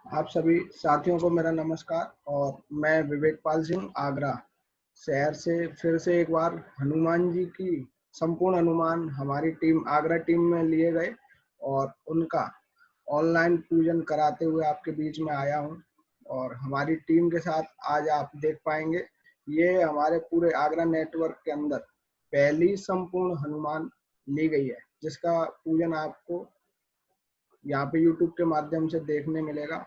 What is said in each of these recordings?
आप सभी साथियों को मेरा नमस्कार। और मैं विवेक पाल सिंह आगरा शहर से फिर से एक बार हनुमान जी की संपूर्ण अनुमान हमारी टीम आगरा टीम में लिए गए और उनका ऑनलाइन पूजन कराते हुए आपके बीच में आया हूं। और हमारी टीम के साथ आज आप देख पाएंगे, ये हमारे पूरे आगरा नेटवर्क के अंदर पहली संपूर्ण हनुमान ली गई है, जिसका पूजन आपको यहाँ पे यूट्यूब के माध्यम से देखने मिलेगा।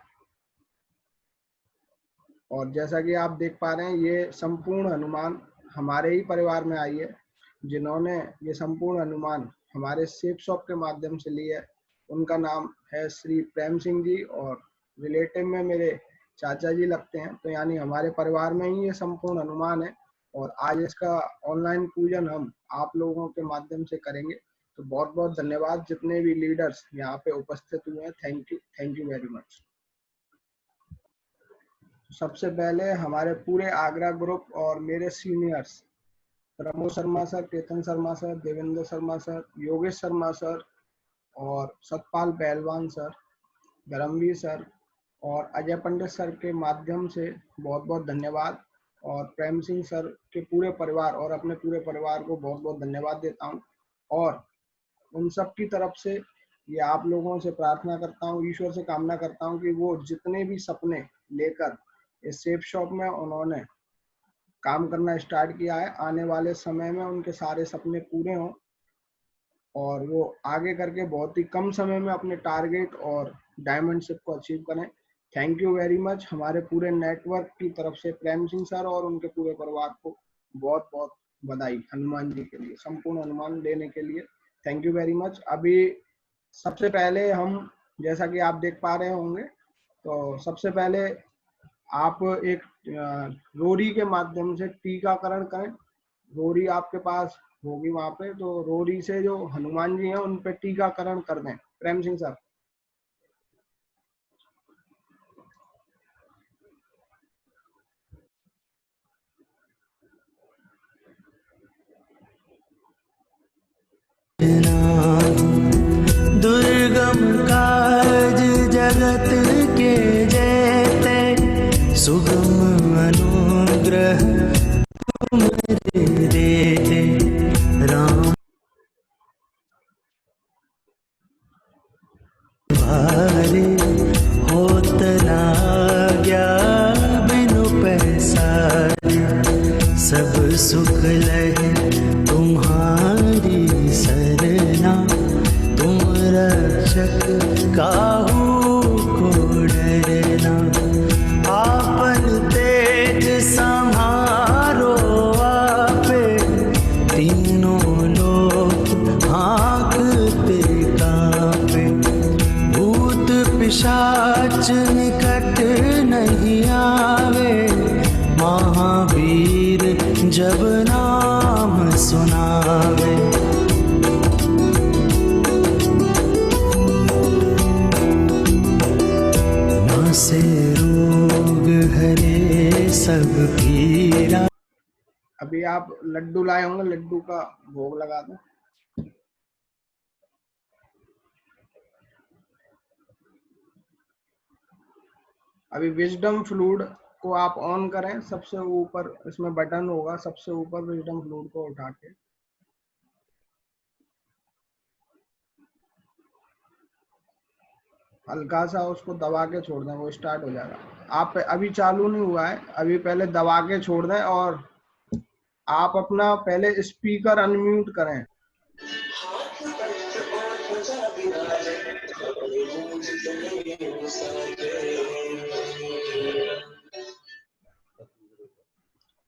और जैसा कि आप देख पा रहे हैं, ये संपूर्ण हनुमान हमारे ही परिवार में आई है। जिन्होंने ये संपूर्ण हनुमान हमारे सेप शॉप के माध्यम से ली है, उनका नाम है श्री प्रेम सिंह जी, और रिलेटिव में मेरे चाचा जी लगते हैं। तो यानी हमारे परिवार में ही ये संपूर्ण हनुमान है। और आज इसका ऑनलाइन पूजन हम आप लोगों के माध्यम से करेंगे। तो बहुत बहुत धन्यवाद जितने भी लीडर्स यहाँ पे उपस्थित हुए हैं। Thank you very much. सबसे पहले हमारे पूरे आगरा ग्रुप और मेरे seniors Pramod Sharma sir, Ketan Sharma sir, Devendra Sharma sir, Yogesh Sharma sir और सतपाल पहलवान सर, धर्मवीर सर और अजय पंडित सर के माध्यम से बहुत बहुत धन्यवाद। और प्रेम सिंह सर के पूरे परिवार और अपने पूरे परिवार को बहुत बहुत धन्यवाद देता हूँ। और उन सब की तरफ से ये आप लोगों से प्रार्थना करता हूँ, ईश्वर से कामना करता हूँ कि वो जितने भी सपने लेकर इस सेफ शॉप में उन्होंने काम करना स्टार्ट किया है, आने वाले समय में उनके सारे सपने पूरे हों और वो आगे करके बहुत ही कम समय में अपने टारगेट और डायमंडशिप को अचीव करें। Thank you very much. हमारे पूरे नेटवर्क की तरफ से प्रेम सिंह सर और उनके पूरे परिवार को बहुत बहुत बधाई हनुमान जी के लिए, संपूर्ण हनुमान लेने के लिए। Thank you very much. अभी सबसे पहले हम, जैसा कि आप देख पा रहे होंगे, तो सबसे पहले आप एक रोरी के माध्यम से टीकाकरण करें। रोरी आपके पास होगी वहां पे, तो रोरी से जो हनुमान जी हैं उन पे टीकाकरण कर दें। प्रेम सिंह सर। दुर्गम काज जगत के जेते, सुगम अनुग्रह तुम देते। राम भारे होत लाग्या बिनु पैसारे, सब सुख लहे तुम्हारी सरना। तुम रक्षक काहू को डरना, आपन तेज संहारो आपे। तीनों लोक हाँकते कांपे, भूत पिशाच निकट नहीं आवे। महावीर जब नाम सुनावे, से रोग हरे सब पीरा। अभी आप लड्डू लाए होंगे, लड्डू का भोग लगा दें। अभी विजडम फ्लूइड को आप ऑन करें। सबसे ऊपर इसमें बटन होगा, सबसे ऊपर विजडम फ्लूइड को उठा के हल्का सा उसको दबा के छोड़ दें, वो स्टार्ट हो जाएगा। आप अभी चालू नहीं हुआ है, अभी पहले दबा के छोड़ दें और आप अपना पहले स्पीकर अनम्यूट करें।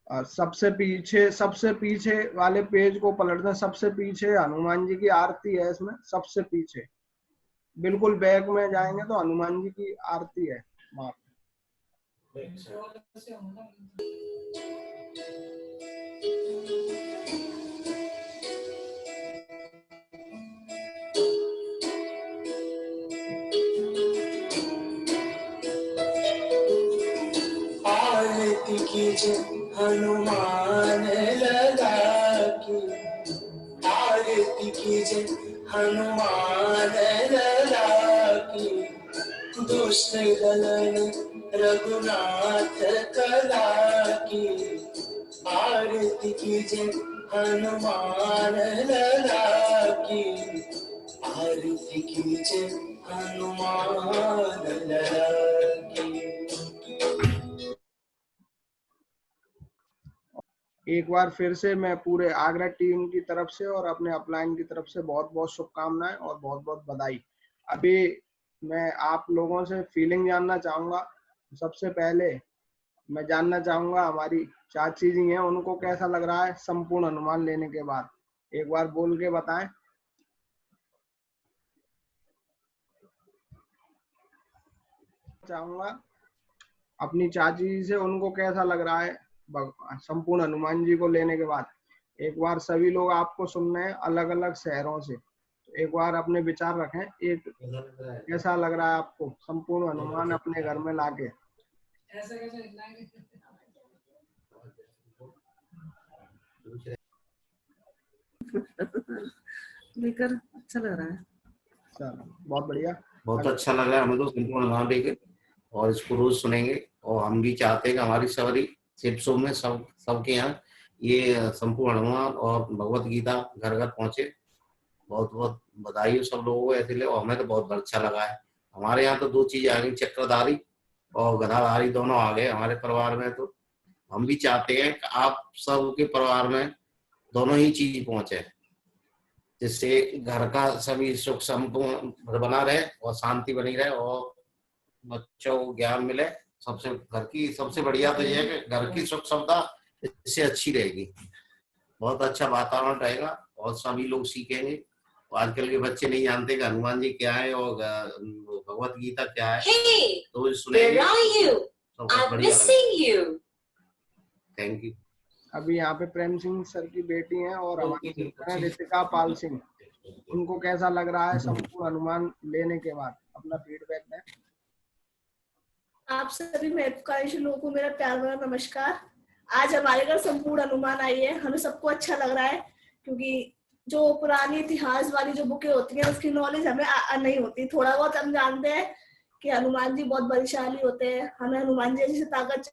और सबसे पीछे वाले पेज को पलट दें। सबसे पीछे हनुमान जी की आरती है, इसमें सबसे पीछे बिल्कुल बैक में जाएंगे तो हनुमान जी की आरती है वहां पे। आरती कीजिए हनुमान लगा की, आरती कीजिए हनुमान लगा की। कृष्ण गलन रघुनाथ कला की, आरती कीजिए हनुमान लला की, आरती कीजिए हनुमान लला की। एक बार फिर से मैं पूरे आगरा टीम की तरफ से और अपने अपलाइन की तरफ से बहुत बहुत शुभकामनाएं और बहुत बहुत बधाई। अभी मैं आप लोगों से फीलिंग जानना चाहूँगा। सबसे पहले मैं जानना चाहूँगा हमारी चाची जी हैं, उनको कैसा लग रहा है संपूर्ण अनुमान लेने के बाद? एक बार बोल के बताएं। चाहूँगा अपनी चाची जी से, उनको कैसा लग रहा है संपूर्ण हनुमान जी को लेने के बाद। एक बार सभी लोग आपको सुन रहे हैं अलग अलग शहरों से, तो एक बार अपने विचार रखें। एक कैसा लग रहा है आपको संपूर्ण हनुमान अपने घर में लाके? लेकर अच्छा लग रहा है। चलो बहुत बढ़िया, बहुत अच्छा लग रहा है हमें तो संपूर्ण हनुमान लेके, और इसको रोज सुनेंगे। और हम भी चाहते हैं कि हमारी सवारी शिव शो में सबके यहाँ ये संपूर्ण हनुमान और भगवत गीता घर घर पहुंचे। बहुत बहुत बधाई हो सब लोगों को ऐसे ले, और हमें तो बहुत अच्छा लगा है। हमारे यहाँ तो 2 चीज आ गई, चक्रधारी और गदाधारी दोनों आ गए हमारे परिवार में। तो हम भी चाहते हैं कि आप सबके परिवार में दोनों ही चीज पहुंचे, जिससे घर का सभी सुख संपूर्ण बना रहे और शांति बनी रहे और बच्चों को ज्ञान मिले। सबसे घर की सबसे बढ़िया तो यह है कि घर की सुख सुविधा इससे अच्छी रहेगी, बहुत अच्छा वातावरण रहेगा और सभी लोग सीखेंगे। आजकल के बच्चे नहीं जानते कि हनुमान जी क्या है और भगवत गीता क्या है, तो सुनेंगे। Thank you. अभी यहाँ पे प्रेम सिंह सर की बेटी हैं और हमारी रितिका पाल सिंह, उनको कैसा लग रहा है संपूर्ण अनुमान लेने के बाद? अपना फीडबैक दें। आप सभी महत्वाकांक्षी लोगों को मेरा प्यार भरा नमस्कार। आज हमारे घर संपूर्ण अनुमान आई है, हमें सबको अच्छा लग रहा है, क्योंकि जो पुरानी इतिहास वाली जो बुकें होती हैं उसकी नॉलेज हमें नहीं होती। थोड़ा बहुत हम जानते हैं कि हनुमान जी बहुत बलशाली होते हैं, हमें हनुमान जी जैसी ताकत।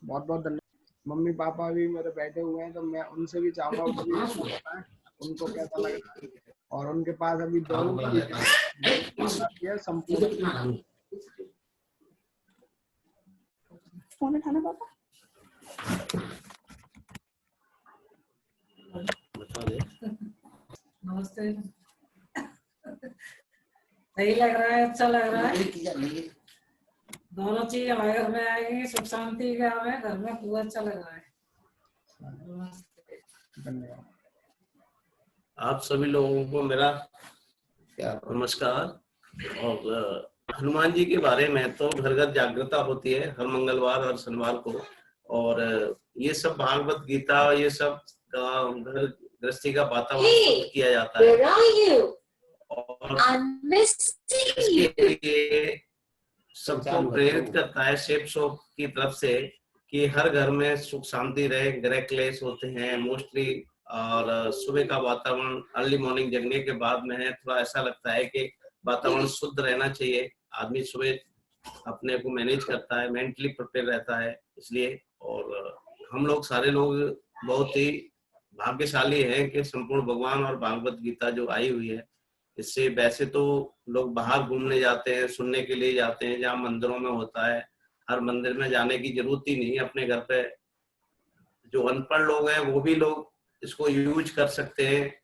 बहुत बहुत धन्यवाद। मम्मी पापा भी मेरे बैठे हुए हैं, तो मैं उनसे भी चाहूंगा उनको कैसा लग रहा है। और उनके पास अभी दोनों है संपूर्ण। फोन उठाना पापा। नमस्ते। सही लग रहा है, अच्छा लग रहा है। दोनों चीज हमारे घर में आएगी, सुख शांति का हमें घर में पूरा अच्छा लग रहा है। धन्यवाद। आप सभी लोगों को मेरा नमस्कार। और हनुमान जी के बारे में तो घर घर जागृता होती है हर मंगलवार और शनिवार को, और ये सब भागवत गीता ये सब का घर गृहस्थी का वातावरण किया जाता है, और इसके लिए सबको प्रेरित करता है शिव शो की तरफ से कि हर घर में सुख शांति रहे। ग्रह क्लेश होते हैं मोस्टली, और सुबह का वातावरण अर्ली मॉर्निंग जगने के बाद में है, थोड़ा ऐसा लगता है कि वातावरण शुद्ध रहना चाहिए। आदमी सुबह अपने को मैनेज करता है, मेंटली प्रिपेयर रहता है इसलिए। और हम लोग सारे लोग बहुत ही भाग्यशाली हैं कि संपूर्ण भगवान और भागवत गीता जो आई हुई है, इससे वैसे तो लोग बाहर घूमने जाते हैं, सुनने के लिए जाते हैं जहाँ मंदिरों में होता है। हर मंदिर में जाने की जरूरत ही नहीं, अपने घर पे जो अनपढ़ लोग हैं वो भी लोग इसको यूज कर सकते हैं,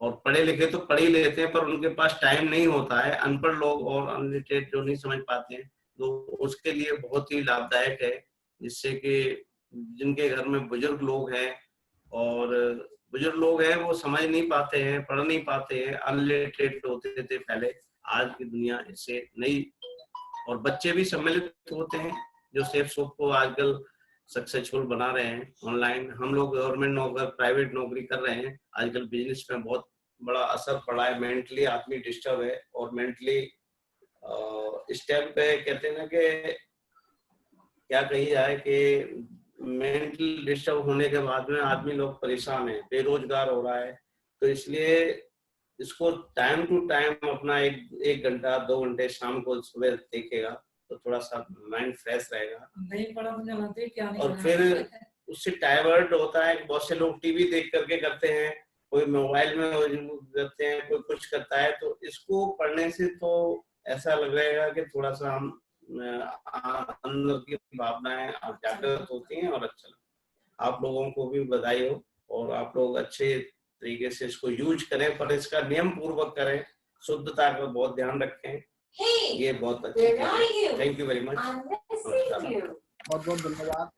और पढ़े लिखे तो पढ़ ही लेते हैं पर उनके पास टाइम नहीं होता है। अनपढ़ लोग और अनलिटरेट जो नहीं समझ पाते हैं, तो उसके लिए बहुत ही लाभदायक है, जिससे कि जिनके घर में बुजुर्ग लोग हैं और बुजुर्ग लोग हैं वो समझ नहीं पाते हैं, पढ़ नहीं पाते हैं, अनलिटरेट होते थे पहले, आज की दुनिया इससे नहीं। और बच्चे भी सम्मिलित होते हैं जो सेफ सोप को आजकल सक्सेसफुल बना रहे हैं ऑनलाइन। हम लोग गवर्नमेंट नौकर प्राइवेट नौकरी कर रहे हैं, आजकल बिजनेस में बहुत बड़ा असर पड़ा है। मेंटली आदमी डिस्टर्ब है, और मेंटली इस टाइम पे कहते हैं ना कि क्या कही जाए कि मेंटल डिस्टर्ब होने के बाद में आदमी लोग परेशान है, बेरोजगार हो रहा है। तो इसलिए इसको टाइम टू टाइम अपना एक घंटा 2 घंटे शाम को सुबह देखेगा तो थोड़ा सा माइंड फ्रेश रहेगा। नहीं पढ़ा तो जानते क्या नहीं और फिर उससे डाइवर्ट होता है। बहुत से लोग टीवी देख करके करते हैं, कोई मोबाइल में करते हैं, कोई कुछ करता है। तो इसको पढ़ने से तो ऐसा लगेगा कि थोड़ा सा हम अंदर की भावनाएं जागृत होती हैं और अच्छा लगता है। आप लोगों को भी बधाई हो और आप लोग अच्छे तरीके से इसको यूज करें, पर इसका नियम पूर्वक करें, शुद्धता का बहुत ध्यान रखें। ये बहुत अच्छा है। Thank you very much. बहुत बहुत धन्यवाद।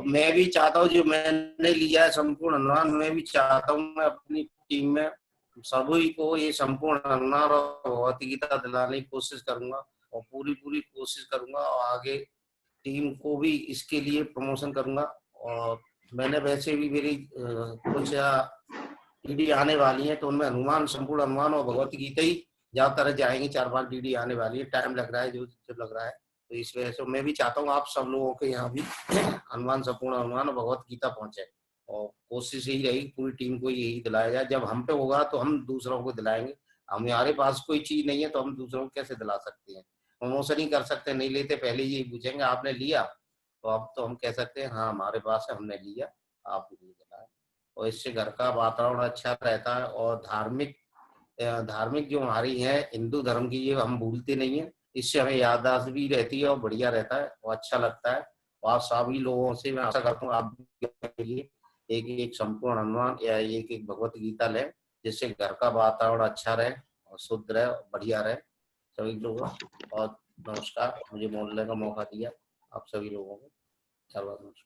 मैं भी चाहता हूँ, जो मैंने लिया है संपूर्ण अनुमान, मैं भी चाहता हूँ मैं अपनी टीम में सभी को ये संपूर्ण अनुमान और भगवत गीता दिलाने की कोशिश करूंगा और पूरी कोशिश करूंगा और आगे टीम को भी इसके लिए प्रमोशन करूंगा। और मैंने वैसे भी मेरी कुछ डीडी आने वाली है, तो उनमें अनुमान, संपूर्ण अनुमान और भगवत गीता ही ज्यादातर जाएंगे। 4-5 डीडी आने वाली है, टाइम लग रहा है जो लग रहा है। तो इस वजह से मैं भी चाहता हूँ आप सब लोगों के यहाँ भी अनुमान, संपूर्ण अनुमान और भगवत गीता पहुंचे। और कोशिश यही रहेगी पूरी टीम को यही दिलाया जाए। जब हम पे होगा तो हम दूसरों को दिलाएंगे। हमारे पास कोई चीज नहीं है तो हम दूसरों को कैसे दिला सकते हैं? प्रमोशन ही कर सकते हैं, नहीं लेते पहले यही पूछेंगे आपने लिया, तो अब तो हम कह सकते हैं हाँ हमारे पास है, हमने लिया, आप नहीं दिलाए। और इससे घर का वातावरण अच्छा रहता है। और धार्मिक जो हमारी है हिंदू धर्म की, ये हम भूलते नहीं है। इससे हमें याददाश्त भी रहती है और बढ़िया रहता है और अच्छा लगता है। और आप सभी लोगों से मैं आशा करता हूँ आप एक संपूर्ण अनुमान या एक भगवत गीता लें, जिससे घर का वातावरण अच्छा रहे और शुद्ध रहे और बढ़िया रहे सभी लोगों। और नमस्कार, मुझे बोलने का मौका दिया आप सभी लोगों को। नमस्कार।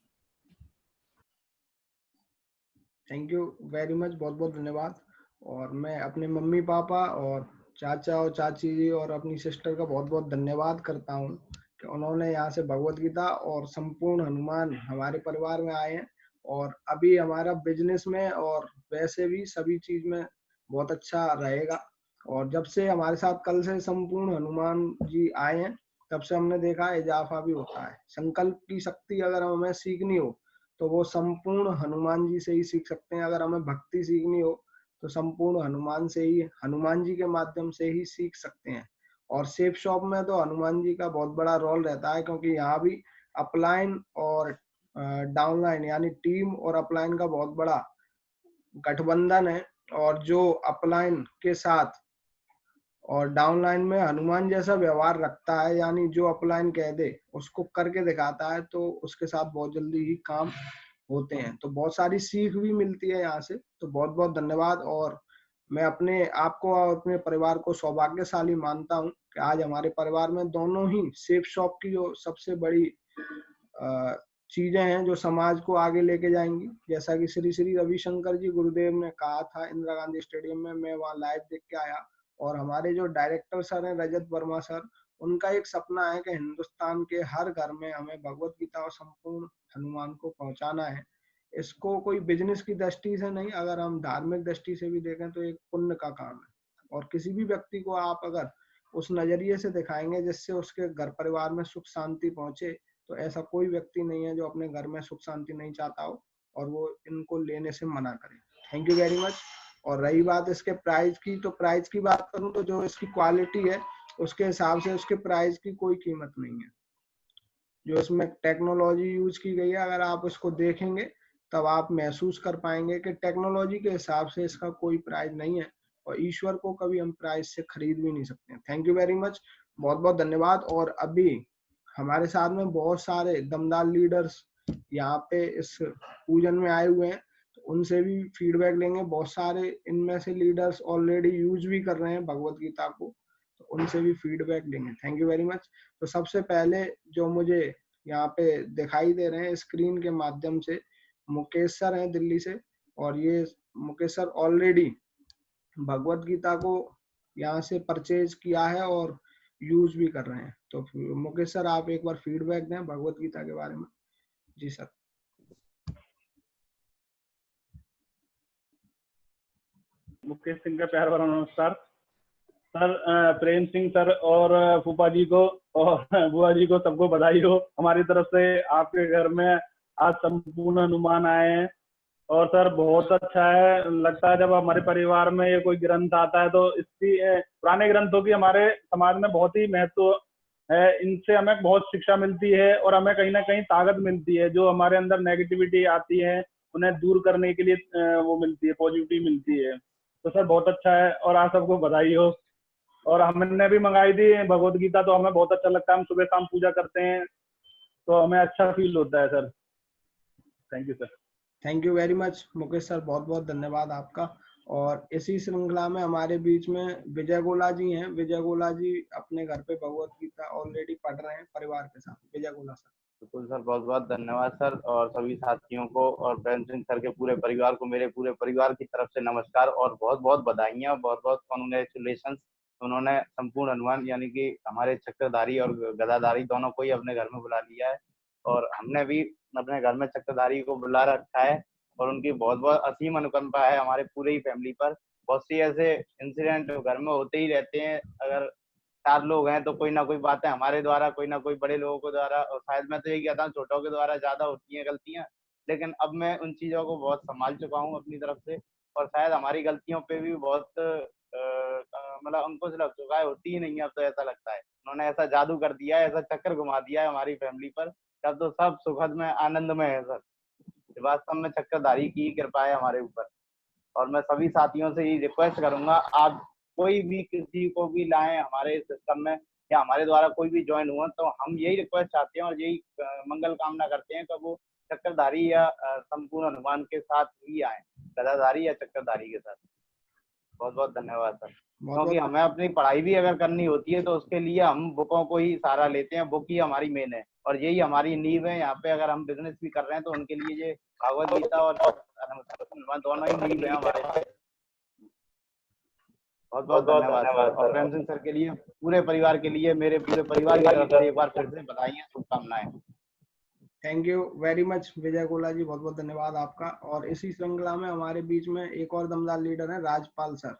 थैंक यू वेरी मच, बहुत बहुत धन्यवाद। और मैं अपने मम्मी पापा और चाचा और चाची जी और अपनी सिस्टर का बहुत बहुत धन्यवाद करता हूँ कि उन्होंने यहाँ से भगवत गीता और संपूर्ण हनुमान हमारे परिवार में आए हैं। और अभी हमारा बिजनेस में और वैसे भी सभी चीज में बहुत अच्छा रहेगा। और जब से हमारे साथ कल से संपूर्ण हनुमान जी आए हैं, तब से हमने देखा इजाफा भी होता है। संकल्प की शक्ति अगर हमें सीखनी हो तो वो संपूर्ण हनुमान जी से ही सीख सकते हैं। अगर हमें भक्ति सीखनी हो तो संपूर्ण हनुमान से ही, हनुमान जी के माध्यम से ही सीख सकते हैं। और सेफ शॉप में तो हनुमान जी का बहुत बड़ा रोल रहता है, क्योंकि यहाँ भी अपलाइन और डाउनलाइन यानी टीम और अपलाइन का बहुत बड़ा गठबंधन है। और जो अपलाइन के साथ और डाउनलाइन में हनुमान जैसा व्यवहार रखता है, यानी जो अपलाइन कह दे उसको करके दिखाता है, तो उसके साथ बहुत जल्दी ही काम होते हैं। तो बहुत सारी सीख भी मिलती है यहाँ से। तो बहुत बहुत धन्यवाद। और मैं अपने आप को और अपने परिवार को सौभाग्यशाली मानता हूँ कि आज हमारे परिवार में दोनों ही सेफ शॉप की जो सबसे बड़ी चीजें हैं जो समाज को आगे लेके जाएंगी। जैसा कि श्री श्री रविशंकर जी गुरुदेव ने कहा था इंदिरा गांधी स्टेडियम में, मैं वहाँ लाइव देख के आया। और हमारे जो डायरेक्टर सर हैं रजत वर्मा सर, उनका एक सपना है कि हिंदुस्तान के हर घर में हमें भगवत गीता और संपूर्ण हनुमान को पहुंचाना है। इसको कोई बिजनेस की दृष्टि से नहीं, अगर हम धार्मिक दृष्टि से भी देखें तो एक पुण्य का काम है। और किसी भी व्यक्ति को आप अगर उस नजरिए से दिखाएंगे जिससे उसके घर परिवार में सुख शांति पहुंचे, तो ऐसा कोई व्यक्ति नहीं है जो अपने घर में सुख शांति नहीं चाहता हो और वो इनको लेने से मना करे। Thank you very much. और रही बात इसके प्राइस की, तो प्राइस की बात करूं तो जो इसकी क्वालिटी है उसके हिसाब से उसके प्राइस की कोई कीमत नहीं है। जो इसमें टेक्नोलॉजी यूज की गई है, अगर आप इसको देखेंगे तब आप महसूस कर पाएंगे कि टेक्नोलॉजी के हिसाब से इसका कोई प्राइस नहीं है। और ईश्वर को कभी हम प्राइस से खरीद भी नहीं सकते। थैंक यू वेरी मच, बहुत बहुत धन्यवाद। और अभी हमारे साथ में बहुत सारे दमदार लीडर्स यहाँ पे इस पूजन में आए हुए हैं, तो उनसे भी फीडबैक लेंगे। बहुत सारे इनमें से लीडर्स ऑलरेडी यूज भी कर रहे हैं भगवत गीता को, तो उनसे भी फीडबैक लेंगे। Thank you very much. तो सबसे पहले जो मुझे यहाँ पे दिखाई दे रहे हैं स्क्रीन के माध्यम से, मुकेश सर हैं दिल्ली से। और ये मुकेश सर ऑलरेडी भगवत गीता को यहाँ से परचेज किया है और यूज भी कर रहे हैं। तो मुकेश सर आप एक बार फीडबैक दें भगवत गीता के बारे में। जी सर। मुकेश सिंह का प्यार भरा नमस्कार सर। प्रेम सिंह सर और फूफा जी को और बुआ जी को सबको बधाई हो हमारी तरफ से। आपके घर में आज संपूर्ण हनुमान आए हैं और सर बहुत अच्छा है, लगता है जब हमारे परिवार में ये कोई ग्रंथ आता है तो इसकी पुराने ग्रंथों की हमारे समाज में बहुत ही महत्व है। इनसे हमें बहुत शिक्षा मिलती है और हमें कहीं ना कहीं ताकत मिलती है, जो हमारे अंदर नेगेटिविटी आती है उन्हें दूर करने के लिए वो मिलती है, पॉजिटिविटी मिलती है। तो सर बहुत अच्छा है और आप सबको बधाई हो। और हमने भी मंगाई थी भगवत गीता, तो हमें बहुत अच्छा लगता है, हम सुबह शाम पूजा करते हैं तो हमें अच्छा फील होता है sir. Thank you sir. Thank you very much Mukesh sir, बहुत बहुत धन्यवाद आपका। और इसी श्रृंखला में हमारे बीच में विजय गोला जी हैं। विजय गोला जी अपने घर पे भगवत गीता ऑलरेडी पढ़ रहे हैं परिवार के साथ। विजय गोला सर। बिल्कुल सर, बहुत बहुत धन्यवाद सर, और सभी साथियों को और प्रेम सिंह सर के पूरे परिवार को मेरे पूरे परिवार की तरफ से नमस्कार और बहुत बहुत बधाइयाँ, बहुत बहुत कॉन्ग्रेचुलेशन। उन्होंने संपूर्ण हनुमान यानी कि हमारे चक्रधारी और गदाधारी दोनों को ही अपने घर में बुला लिया है, और हमने भी अपने घर में चक्रधारी को बुला रखा है, और उनकी बहुत बहुत असीम अनुकंपा है हमारे पूरे ही फैमिली पर। बहुत सी ऐसे इंसिडेंट घर में होते ही रहते हैं, अगर 4 लोग हैं तो कोई ना कोई बातें हमारे द्वारा, कोई ना कोई बड़े लोगों के द्वारा, और शायद मैं तो यही कहता हूँ छोटों के द्वारा ज्यादा होती हैं गलतियां, लेकिन अब मैं उन चीजों को बहुत संभाल चुका हूँ अपनी तरफ से, और शायद हमारी गलतियों पे भी बहुत मतलब अंकुश लग चुका है, होती ही नहीं है अब तो ऐसा लगता है। उन्होंने ऐसा जादू कर दिया है, ऐसा चक्कर घुमा दिया है हमारी फैमिली पर, तब तो सब सुखद में आनंद में है सर। वास्तव में चक्रधारी की कृपा है हमारे ऊपर। और मैं सभी साथियों से यही रिक्वेस्ट करूंगा, आप कोई भी किसी को भी लाएं हमारे सिस्टम में, या हमारे द्वारा कोई भी ज्वाइन हुआ, तो हम यही रिक्वेस्ट चाहते हैं और यही मंगल कामना करते हैं कि वो चक्रधारी या संपूर्ण हनुमान के साथ ही आए, गदाधारी या चक्रधारी के साथ। बहुत बहुत धन्यवाद सर। क्योंकि हमें अपनी पढ़ाई भी अगर करनी होती है तो उसके लिए हम बुकों को ही सहारा लेते हैं, बुक ही हमारी मेन है और यही हमारी नींव है। यहाँ पे अगर हम बिजनेस भी कर रहे हैं तो उनके लिए ये भगवत गीता और हनुमान दोनों ही नींव है हमारे। बहुत बहुत धन्यवाद और प्रेम सिंह सर के लिए, पूरे परिवार के लिए, मेरे पूरे परिवार की तरफ से एक बार फिर से बधाइयाँ, शुभकामनाएं। थैंक यू वेरी मच विजय गोला जी, बहुत बहुत धन्यवाद आपका। और इसी श्रृंखला में हमारे बीच में एक और दमदार लीडर है राजपाल सर।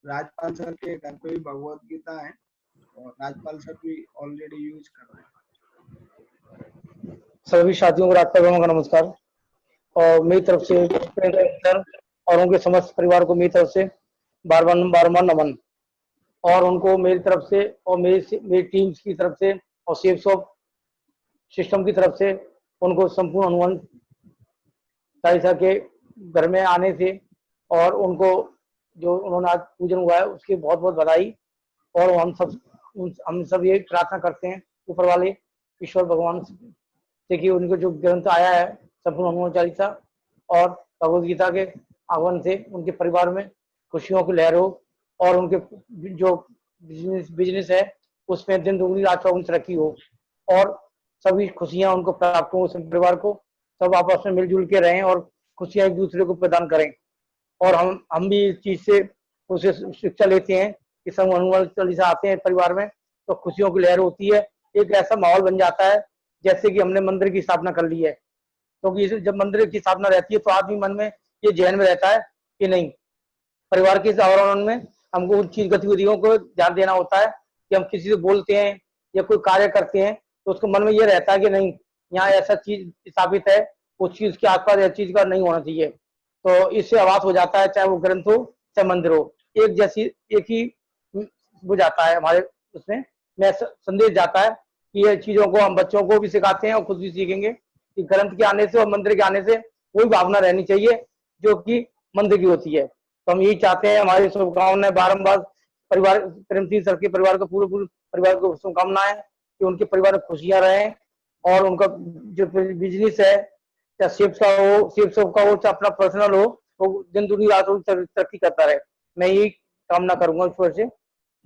राजपाल सर के घर पे भी भगवत गीता है और राजपाल सर भी ऑलरेडी यूज कर रहे हैं। सभी साथियों को राजपाल का नमस्कार, और मेरी तरफ से सर और उनके समस्त परिवार को मेरी तरफ से बार बार नमन, और उनको मेरी तरफ से और मेरी टीम की तरफ से और सेफ्स ऑफ सिस्टम की तरफ से उनको संपूर्ण हनुमान चालीसा के घर में आने से और उनको जो उन्होंने आज पूजन हुआ है उसकी बहुत बहुत बधाई। और हम सब ये प्रार्थना करते हैं ऊपर वाले ईश्वर भगवान से कि उनको जो ग्रंथ आया है संपूर्ण हनुमान चालीसा और भगवद गीता के आगमन से उनके परिवार में खुशियों की लहर हो, और उनके जो बिजनेस है उसमें दिन दुगनी रात चौगुनी तरक्की हो, और सभी खुशियां उनको प्राप्त हो, परिवार को सब आपस में मिलजुल के रहें और खुशियां एक दूसरे को प्रदान करें। और हम भी इस चीज से उसे शिक्षा लेते हैं कि सब हनुमान चालीसा आते हैं परिवार में तो खुशियों की लहर होती है, एक ऐसा माहौल बन जाता है जैसे कि हमने मंदिर की स्थापना कर ली है। क्योंकि जब मंदिर की स्थापना रहती है तो आदमी मन में ये जहन में रहता है कि नहीं, परिवार के आवरण में हमको उन चीज गतिविधियों को ध्यान देना होता है कि हम किसी से बोलते हैं या कोई कार्य करते हैं तो उसको मन में ये रहता है कि नहीं, यहाँ ऐसा चीज स्थापित है, उस चीज के आसपास ऐसी चीज का नहीं होना चाहिए। तो इससे आवाज हो जाता है, चाहे वो ग्रंथ हो चाहे मंदिर हो, एक जैसी एक ही हो जाता है हमारे उसमें मैं संदेश जाता है कि ये चीजों को हम बच्चों को भी सिखाते हैं और खुद भी सीखेंगे कि ग्रंथ के आने से और मंदिर के आने से वही भावना रहनी चाहिए जो कि मंदिर की होती है। तो हम यही चाहते हैं, हमारी शुभकामनाएं बारम्बार परिवार प्रेम सिंह सर के परिवार को पूरे परिवार को शुभकामनाएं कि उनके परिवार में खुशियां रहें और उनका जो बिजनेस है चाहे सेफ्स का हो चाहे अपना पर्सनल हो, वो दिन दुनी रात तरक्की करता रहे। मैं यही कामना करूंगा ईश्वर से।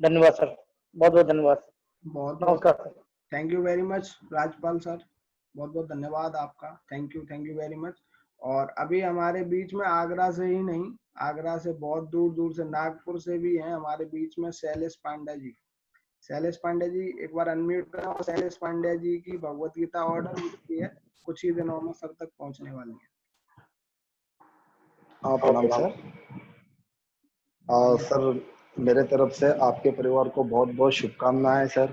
धन्यवाद सर, बहुत बहुत धन्यवाद। बहुत नमस्कार sir. Thank you very much Rajpal sir, बहुत बहुत धन्यवाद आपका। Thank you very much. और अभी हमारे बीच में आगरा से ही नहीं, आगरा से बहुत दूर दूर से नागपुर से भी हैं हमारे बीच में शैलेश पांडे जी। शैलेश पांडे जी एक बार अनम्यूट करें। और शैलेश पांडे जी की भगवत गीता ऑर्डर हुई है, कुछ ही दिनों में सर तक पहुंचने वाली है। हाँ प्रणाम सर। सर मेरे तरफ से आपके परिवार को बहुत बहुत शुभकामनाएं सर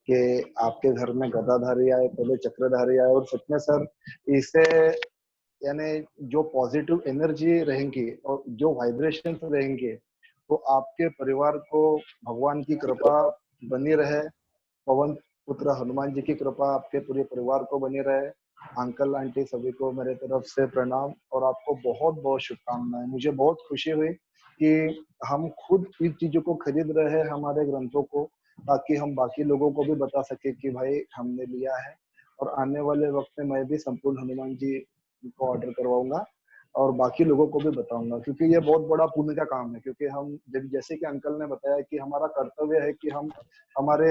कि आपके घर में गदाधारी आए, पहले चक्रधारी आए, और सच में सर इससे यानी जो पॉजिटिव एनर्जी रहेंगी और जो वाइब्रेशन रहेंगे, तो आपके परिवार को भगवान की कृपा बनी रहे। पवन पुत्र हनुमान जी की कृपा आपके पूरे परिवार को बनी रहे। अंकल आंटी सभी को मेरे तरफ से प्रणाम और आपको बहुत बहुत शुभकामनाएं। मुझे बहुत खुशी हुई कि हम खुद इन चीजों को खरीद रहे हैं, हमारे ग्रंथों को, ताकि हम बाकी लोगों को भी बता सके कि भाई हमने लिया है। और आने वाले वक्त में मैं भी संपूर्ण हनुमान जी को ऑर्डर करवाऊंगा और बाकी लोगों को भी बताऊंगा, क्योंकि ये बहुत बड़ा पुण्य का काम है। क्योंकि हम जैसे कि अंकल ने बताया कि हमारा कर्तव्य है कि हम हमारे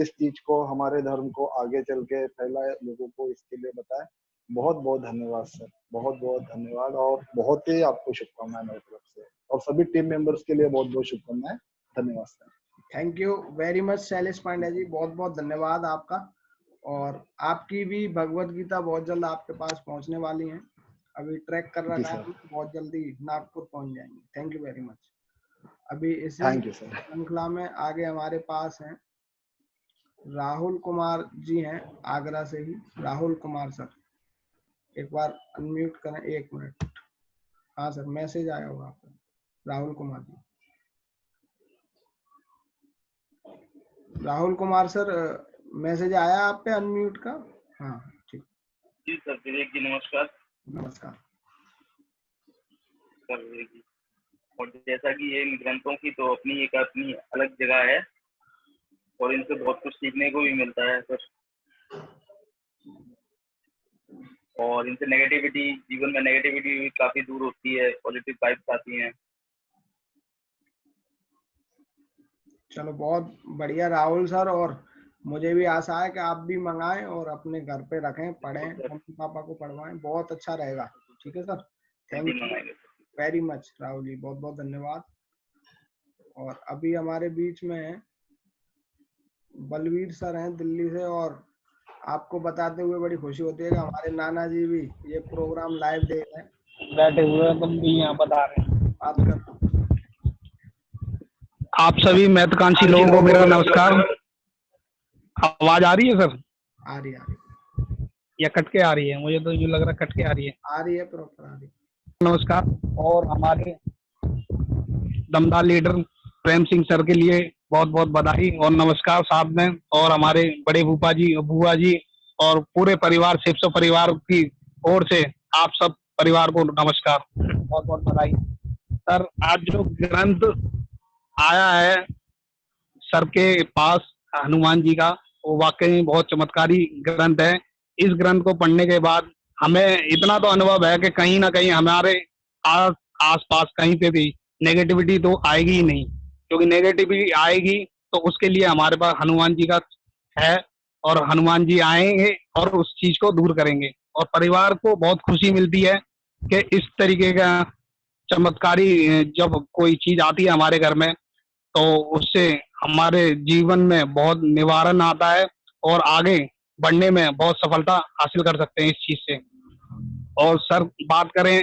इस चीज को, हमारे धर्म को आगे चल के फैलाए, लोगों को इसके लिए बताएं। बहुत बहुत धन्यवाद सर, बहुत बहुत धन्यवाद और बहुत ही आपको शुभकामनाएं मेरी तरफ से, और सभी टीम मेंबर्स के लिए बहुत बहुत शुभकामनाएं। धन्यवाद sir. Thank you very much Shailesh Pandey ji, बहुत बहुत धन्यवाद आपका। और आपकी भी भगवत गीता बहुत जल्द आपके पास पहुंचने वाली है, अभी ट्रैक कर रखा है, बहुत जल्दी नागपुर पहुंच जाएंगे। Thank you very much. अभी इसी श्रृंखला में आगे हमारे पास हैं राहुल कुमार जी हैं, आगरा से ही। राहुल कुमार सर, एक बार अनम्यूट करें, 1 मिनट। हाँ सर, मैसेज आया होगा आपको। राहुल कुमार जी, राहुल कुमार सर, मैसेज आया आप पे अनम्यूट का? हाँ ठीक जी सर। विवेक जी नमस्कार। नमस्कार सर विवेक जी, और जैसा कि ये ग्रंथों की तो अपनी एक अपनी अलग जगह है और इनसे बहुत कुछ सीखने को भी मिलता है सर। और इनसे नेगेटिविटी, जीवन में नेगेटिविटी भी काफी दूर होती है, पॉजिटिव वाइब्स आती हैं। चलो बहुत बढ़िया राहुल सर, और मुझे भी आशा है कि आप भी मंगाएं और अपने घर पे रखें, पढ़ें, मम्मी पापा को पढ़वाएं, बहुत अच्छा रहेगा। ठीक है sir, thank you very much Rahul ji, बहुत बहुत धन्यवाद। और अभी हमारे बीच में बलवीर सर हैं दिल्ली से, और आपको बताते हुए बड़ी खुशी होती है कि हमारे नाना जी भी ये प्रोग्राम लाइव देख रहे हैं, बैठे हुए तुम भी यहाँ बता रहे हैं। बात कर। आप सभी महत्वाकांक्षी लोगों को मेरा नमस्कार। आवाज आ रही है सर? आ रही है या कट के आ रही है? मुझे तो यूँ लग रहा है कट के आ रही है। आ रही है, प्रॉपर आ रही है। नमस्कार। और हमारे दमदार लीडर प्रेम सिंह सर के लिए बहुत बहुत बधाई और नमस्कार साथ में, और हमारे बड़े भूपा जी, बुआ जी और पूरे परिवार, शिवसो परिवार की ओर से आप सब परिवार को नमस्कार, बहुत बहुत बधाई। सर आज जो ग्रंथ आया है सर के पास हनुमान जी का, वो वाकई में बहुत चमत्कारी ग्रंथ है। इस ग्रंथ को पढ़ने के बाद हमें इतना तो अनुभव है कि कहीं ना कहीं हमारे आस पास कहीं पे भी नेगेटिविटी तो आएगी ही नहीं, क्योंकि नेगेटिविटी आएगी तो उसके लिए हमारे पास हनुमान जी का है, और हनुमान जी आएंगे और उस चीज को दूर करेंगे। और परिवार को बहुत खुशी मिलती है कि इस तरीके का चमत्कारी जब कोई चीज आती है हमारे घर में, तो उससे हमारे जीवन में बहुत निवारण आता है और आगे बढ़ने में बहुत सफलता हासिल कर सकते हैं इस चीज से। और सर बात करें,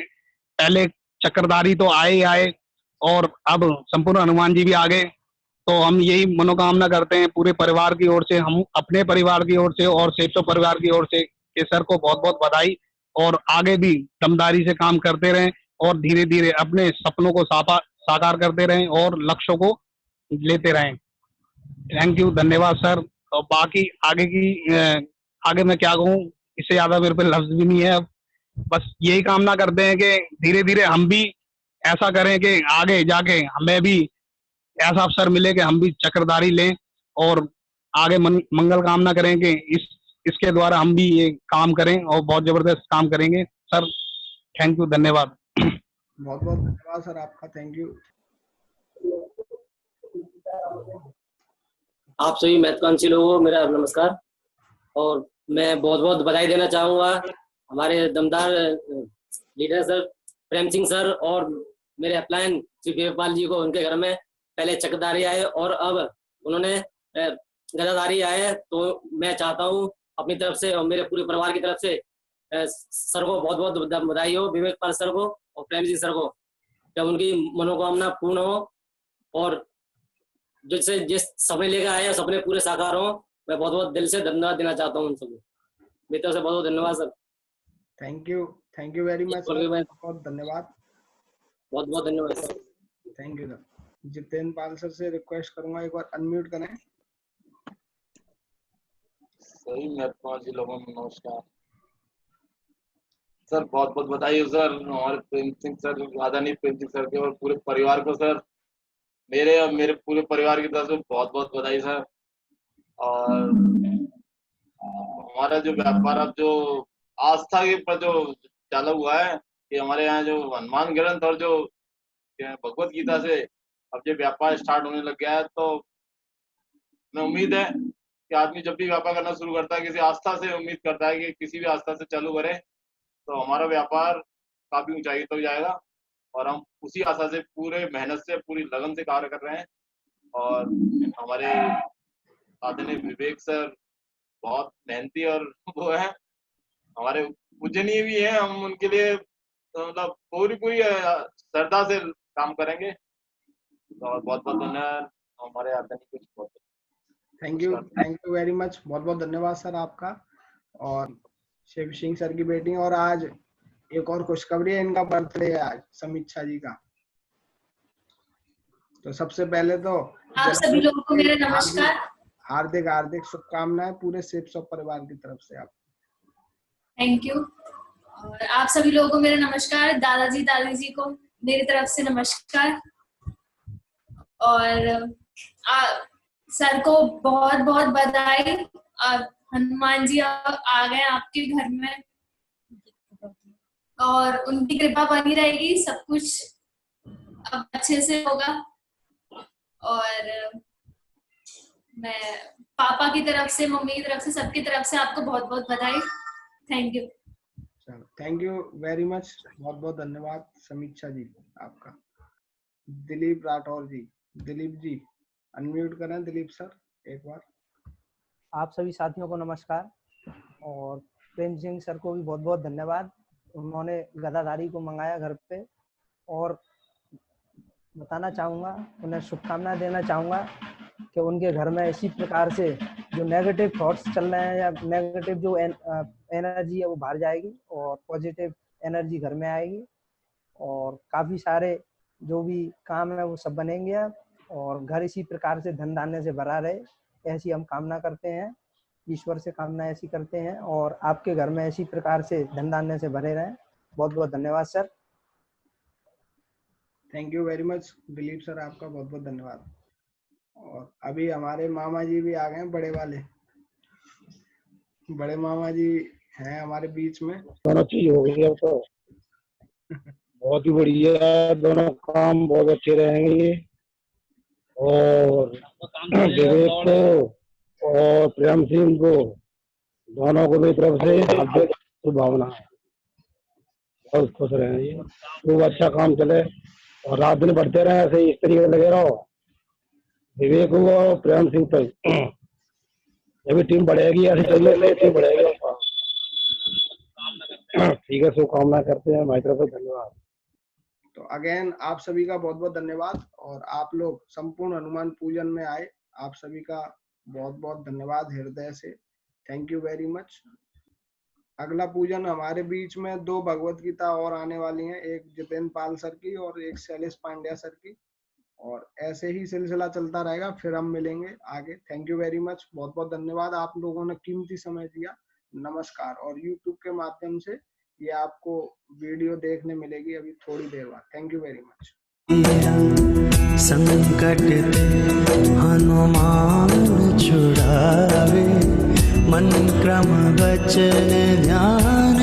पहले चक्रधारी तो आए ही आए और अब संपूर्ण हनुमान जी भी आ गए, तो हम यही मनोकामना करते हैं पूरे परिवार की ओर से, हम अपने परिवार की ओर से और सेप्सो परिवार की ओर से, कि सर को बहुत बहुत बधाई और आगे भी दमदारी से काम करते रहें और धीरे धीरे अपने सपनों को साकार करते रहें और लक्ष्यों को लेते रहें। थैंक यू, धन्यवाद सर। और बाकी आगे मैं क्या कहूँ, इससे ज्यादा मेरे पे लफ्ज भी नहीं है। अब बस यही कामना करते हैं कि धीरे धीरे हम भी ऐसा करें कि आगे जाके हमें भी ऐसा अवसर मिले कि हम भी चक्रधारी लें और आगे मंगल कामना करें कि इसके द्वारा हम भी ये काम करें और बहुत जबरदस्त काम करेंगे। सर थैंक यू, धन्यवाद। बहुत बहुत धन्यवाद सर आपका, थैंक यू। आप सभी महत्वाकांक्षी लोगों को मेरा नमस्कार, और मैं बहुत बहुत बधाई देना चाहूँगा हमारे दमदार leader sir Prem Singh sir और मेरे अपलायन श्री देवपाल जी को। उनके घर में पहले चक्रधारी आए और अब उन्होंने गदाधारी आए, तो मैं चाहता हूँ अपनी तरफ से और मेरे पूरे परिवार की तरफ से सर को बहुत बहुत बधाई हो, विवेक पाल सर को और प्रेम सिंह सर को, जब उनकी मनोकामना पूर्ण हो और जिससे जिस सपने लेकर आए सपने पूरे साकार हो। मैं बहुत बहुत दिल से धन्यवाद देना चाहता हूँ उन सबको, मेरी तरफ से बहुत बहुत धन्यवाद sir. Thank you, thank you very much sir, बहुत धन्यवाद। बहुत बहुत धन्यवाद sir. Thank you sir. Jitendra Pal sir से रिक्वेस्ट करूंगा एक बार अनम्यूट करें। सही महत्मा जी लोगों को नमस्कार सर, बहुत बहुत बधाई हो सर हमारे प्रेम सिंह सर, आदरणीय प्रेम सिंह सर के और पूरे परिवार को सर, मेरे और मेरे पूरे परिवार की तरफ से बहुत बहुत बधाई सर। और हमारा जो व्यापार अब जो आस्था के पर जो चालू हुआ है कि हमारे यहाँ जो हनुमान ग्रंथ और जो भगवत गीता से अब जो व्यापार स्टार्ट होने लग गया है, तो मैं उम्मीद है कि आदमी जब भी व्यापार करना शुरू करता है किसी आस्था से उम्मीद करता है कि किसी भी आस्था से चालू करे तो हमारा व्यापार काफी ऊंचाई तक जाएगा। और हम उसी आशा से पूरे मेहनत से पूरी लगन से कार्य कर रहे हैं। और हमारे आदरणीय विवेक सर बहुत मेहनती और वो है, हमारे पूजनीय भी हैं, हम उनके लिए मतलब पूरी श्रद्धा से काम करेंगे। और बहुत बहुत धन्यवाद हमारे आदरणीय कुछ थैंक यू वेरी मच, बहुत बहुत धन्यवाद सर आपका। और शिव सिंह सर की बेटी, और आज एक और खुशखबरी है, इनका बर्थडे है आज, समीक्षा जी का। तो सबसे पहले तो आप सभी लोगों को मेरा नमस्कार, हार्दिक हार्दिक शुभकामनाएं पूरे शिव शॉप परिवार की तरफ से आप। Thank you. और आप सभी लोगों को मेरा नमस्कार, दादाजी दादी जी को मेरी तरफ से नमस्कार। और सर को बहुत बहुत बधाई। हनुमान जी आ गए आपके घर में और उनकी कृपा बनी रहेगी, सब कुछ अब अच्छे से होगा। और मैं पापा की तरफ से, मम्मी की तरफ से, सबकी तरफ से आपको बहुत बहुत बधाई। Thank you. Thank you very much, बहुत बहुत धन्यवाद समीक्षा जी आपका। दिलीप राठौर जी, दिलीप जी अनम्यूट करें दिलीप सर एक बार। आप सभी साथियों को नमस्कार और प्रेम सिंह सर को भी बहुत बहुत धन्यवाद। उन्होंने गदाधारी को मंगाया घर पे, और बताना चाहूँगा, उन्हें शुभकामनाएं देना चाहूँगा कि उनके घर में इसी प्रकार से जो नेगेटिव थॉट्स चल रहे हैं या नेगेटिव जो एनर्जी है वो बाहर जाएगी और पॉजिटिव एनर्जी घर में आएगी। और काफ़ी सारे जो भी काम है वो सब बनेंगे अब, और घर इसी प्रकार से धन धान्य से भरा रहे, ऐसी हम कामना करते हैं, ईश्वर से कामना ऐसी करते हैं। और आपके घर में इसी प्रकार से धन धान्य से भरे रहें। बहुत बहुत धन्यवाद sir. Thank you very much Dilip sir, आपका बहुत बहुत धन्यवाद। और अभी हमारे मामा जी भी आ गए हैं, बड़े वाले बड़े मामा जी हैं हमारे बीच में। दोनों चीज हो गई अब तो बहुत ही बढ़िया, दोनों काम बहुत अच्छे रहेंगे। और विवेक को और प्रेम सिंह को दोनों को मेरी तरफ से हार्दिक शुभकामना, बहुत खुश रहेंगे, खूब अच्छा काम चले और रात दिन बढ़ते रहे, ऐसे इस तरीके से लगे रहो। विवेक को और प्रेम सिंह तक जब टीम बढ़ेगी, ऐसे चलने से टीम बढ़ेगी। ठीक है, शुभकामना करते हैं हमारी तरफ से, धन्यवाद। तो अगेन आप सभी का बहुत बहुत धन्यवाद। और आप लोग संपूर्ण हनुमान पूजन में आए, आप सभी का बहुत बहुत धन्यवाद हृदय से, थैंक यू वेरी मच। अगला पूजन हमारे बीच में 2 भगवत गीता और आने वाली हैं, एक जितेंद्र पाल सर की और एक शैलेश पांड्या सर की। और ऐसे ही सिलसिला चलता रहेगा, फिर हम मिलेंगे आगे। थैंक यू वेरी मच, बहुत बहुत धन्यवाद, आप लोगों ने कीमती समय दिया। नमस्कार। और YouTube के माध्यम से ये आपको वीडियो देखने मिलेगी अभी थोड़ी देर बाद। Thank you very much. संकट हनुमान छुड़ावे, मन क्रम वचन ध्यान